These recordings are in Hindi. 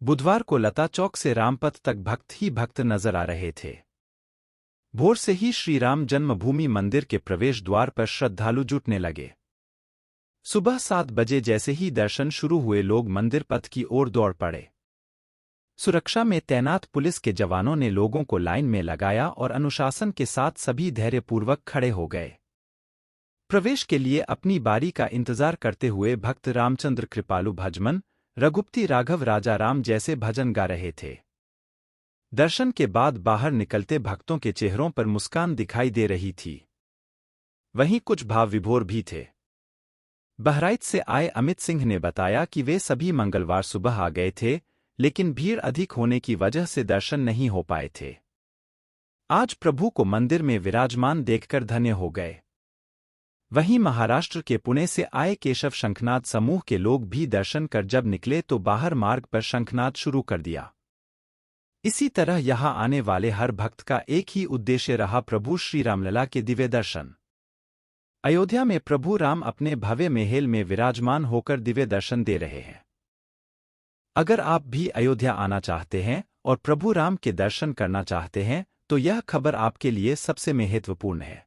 बुधवार को लता चौक से रामपथ तक भक्त ही भक्त नजर आ रहे थे। भोर से ही श्री राम जन्मभूमि मंदिर के प्रवेश द्वार पर श्रद्धालु जुटने लगे। सुबह 7 बजे जैसे ही दर्शन शुरू हुए, लोग मंदिर पथ की ओर दौड़ पड़े। सुरक्षा में तैनात पुलिस के जवानों ने लोगों को लाइन में लगाया और अनुशासन के साथ सभी धैर्यपूर्वक खड़े हो गए। प्रवेश के लिए अपनी बारी का इंतजार करते हुए भक्त रामचंद्र कृपालु भजमन, रघुपति राघव राजा राम जैसे भजन गा रहे थे। दर्शन के बाद बाहर निकलते भक्तों के चेहरों पर मुस्कान दिखाई दे रही थी। वहीं कुछ भाव विभोर भी थे। बहराइच से आए अमित सिंह ने बताया कि वे सभी मंगलवार सुबह आ गए थे, लेकिन भीड़ अधिक होने की वजह से दर्शन नहीं हो पाए थे। आज प्रभु को मंदिर में विराजमान देखकर धन्य हो गए। वहीं महाराष्ट्र के पुणे से आए केशव शंखनाद समूह के लोग भी दर्शन कर जब निकले तो बाहर मार्ग पर शंखनाद शुरू कर दिया। इसी तरह यहां आने वाले हर भक्त का एक ही उद्देश्य रहा, प्रभु श्री रामलला के दिव्य दर्शन। अयोध्या में प्रभु राम अपने भव्य महल में विराजमान होकर दिव्य दर्शन दे रहे हैं। अगर आप भी अयोध्या आना चाहते हैं और प्रभु राम के दर्शन करना चाहते हैं तो यह खबर आपके लिए सबसे महत्वपूर्ण है।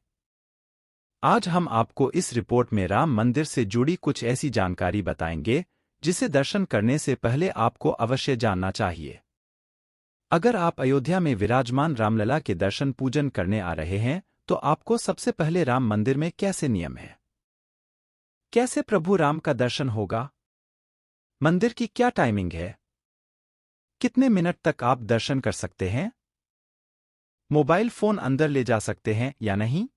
आज हम आपको इस रिपोर्ट में राम मंदिर से जुड़ी कुछ ऐसी जानकारी बताएंगे जिसे दर्शन करने से पहले आपको अवश्य जानना चाहिए। अगर आप अयोध्या में विराजमान रामलला के दर्शन पूजन करने आ रहे हैं तो आपको सबसे पहले राम मंदिर में कैसे नियम है, कैसे प्रभु राम का दर्शन होगा, मंदिर की क्या टाइमिंग है, कितने मिनट तक आप दर्शन कर सकते हैं, मोबाइल फोन अंदर ले जा सकते हैं या नहीं,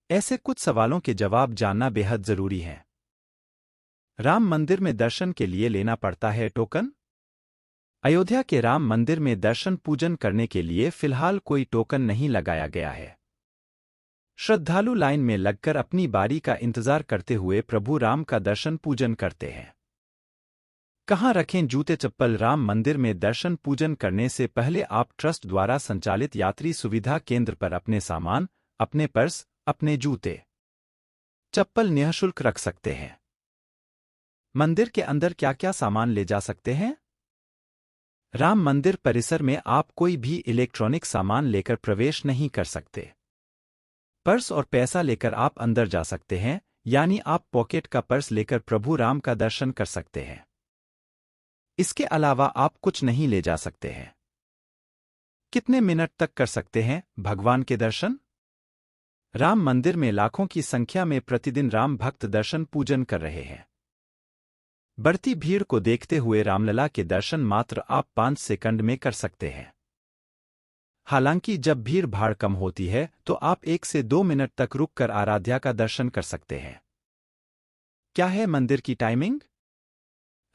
ऐसे कुछ सवालों के जवाब जानना बेहद जरूरी है। राम मंदिर में दर्शन के लिए लेना पड़ता है टोकन। अयोध्या के राम मंदिर में दर्शन पूजन करने के लिए फिलहाल कोई टोकन नहीं लगाया गया है। श्रद्धालु लाइन में लगकर अपनी बारी का इंतजार करते हुए प्रभु राम का दर्शन पूजन करते हैं। कहाँ रखें जूते चप्पल? राम मंदिर में दर्शन पूजन करने से पहले आप ट्रस्ट द्वारा संचालित यात्री सुविधा केंद्र पर अपने सामान, अपने पर्स, अपने जूते चप्पल निःशुल्क रख सकते हैं। मंदिर के अंदर क्या क्या सामान ले जा सकते हैं? राम मंदिर परिसर में आप कोई भी इलेक्ट्रॉनिक सामान लेकर प्रवेश नहीं कर सकते। पर्स और पैसा लेकर आप अंदर जा सकते हैं, यानी आप पॉकेट का पर्स लेकर प्रभु राम का दर्शन कर सकते हैं। इसके अलावा आप कुछ नहीं ले जा सकते हैं। कितने मिनट तक कर सकते हैं भगवान के दर्शन? राम मंदिर में लाखों की संख्या में प्रतिदिन राम भक्त दर्शन पूजन कर रहे हैं। बढ़ती भीड़ को देखते हुए रामलला के दर्शन मात्र आप 5 सेकंड में कर सकते हैं। हालांकि जब भीड़ भाड़ कम होती है तो आप 1 से 2 मिनट तक रुककर आराध्या का दर्शन कर सकते हैं। क्या है मंदिर की टाइमिंग?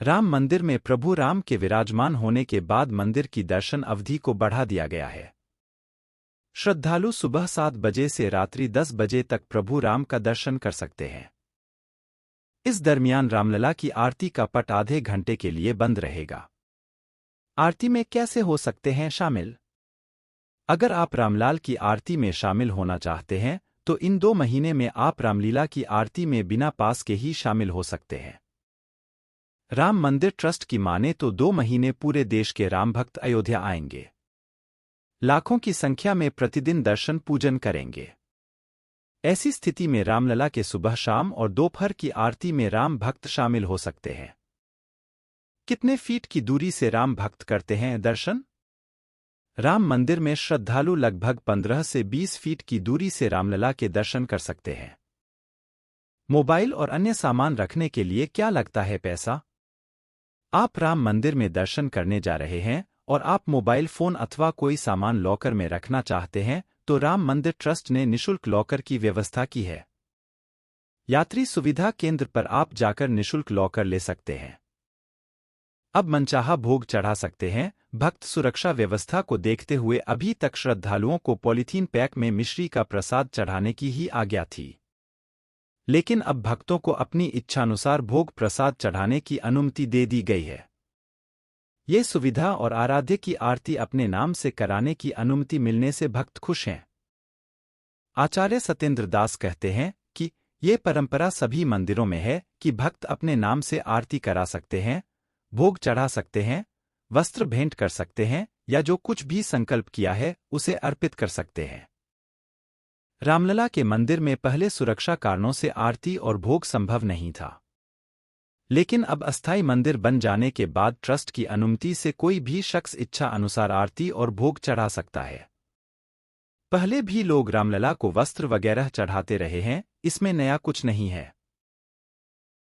राम मंदिर में प्रभु राम के विराजमान होने के बाद मंदिर की दर्शन अवधि को बढ़ा दिया गया है। श्रद्धालु सुबह 7 बजे से रात्रि 10 बजे तक प्रभु राम का दर्शन कर सकते हैं। इस दरमियान रामलला की आरती का पट आधे घंटे के लिए बंद रहेगा। आरती में कैसे हो सकते हैं शामिल? अगर आप रामलाल की आरती में शामिल होना चाहते हैं तो इन 2 महीने में आप रामलीला की आरती में बिना पास के ही शामिल हो सकते हैं। राम मंदिर ट्रस्ट की माने तो 2 महीने पूरे देश के राम भक्त अयोध्या आएंगे। लाखों की संख्या में प्रतिदिन दर्शन पूजन करेंगे। ऐसी स्थिति में रामलला के सुबह शाम और दोपहर की आरती में राम भक्त शामिल हो सकते हैं। कितने फीट की दूरी से राम भक्त करते हैं दर्शन? राम मंदिर में श्रद्धालु लगभग 15 से 20 फीट की दूरी से रामलला के दर्शन कर सकते हैं। मोबाइल और अन्य सामान रखने के लिए क्या लगता है पैसा? आप राम मंदिर में दर्शन करने जा रहे हैं और आप मोबाइल फोन अथवा कोई सामान लॉकर में रखना चाहते हैं तो राम मंदिर ट्रस्ट ने निःशुल्क लॉकर की व्यवस्था की है। यात्री सुविधा केंद्र पर आप जाकर निःशुल्क लॉकर ले सकते हैं। अब मनचाहा भोग चढ़ा सकते हैं। भक्त सुरक्षा व्यवस्था को देखते हुए अभी तक श्रद्धालुओं को पॉलीथीन पैक में मिश्री का प्रसाद चढ़ाने की ही आज्ञा थी, लेकिन अब भक्तों को अपनी इच्छानुसार भोग प्रसाद चढ़ाने की अनुमति दे दी गई है। ये सुविधा और आराध्य की आरती अपने नाम से कराने की अनुमति मिलने से भक्त खुश हैं। आचार्य सत्येंद्र दास कहते हैं कि ये परंपरा सभी मंदिरों में है कि भक्त अपने नाम से आरती करा सकते हैं, भोग चढ़ा सकते हैं, वस्त्र भेंट कर सकते हैं या जो कुछ भी संकल्प किया है उसे अर्पित कर सकते हैं। रामलला के मंदिर में पहले सुरक्षा कारणों से आरती और भोग संभव नहीं था, लेकिन अब अस्थायी मंदिर बन जाने के बाद ट्रस्ट की अनुमति से कोई भी शख्स इच्छा अनुसार आरती और भोग चढ़ा सकता है। पहले भी लोग रामलला को वस्त्र वगैरह चढ़ाते रहे हैं, इसमें नया कुछ नहीं है।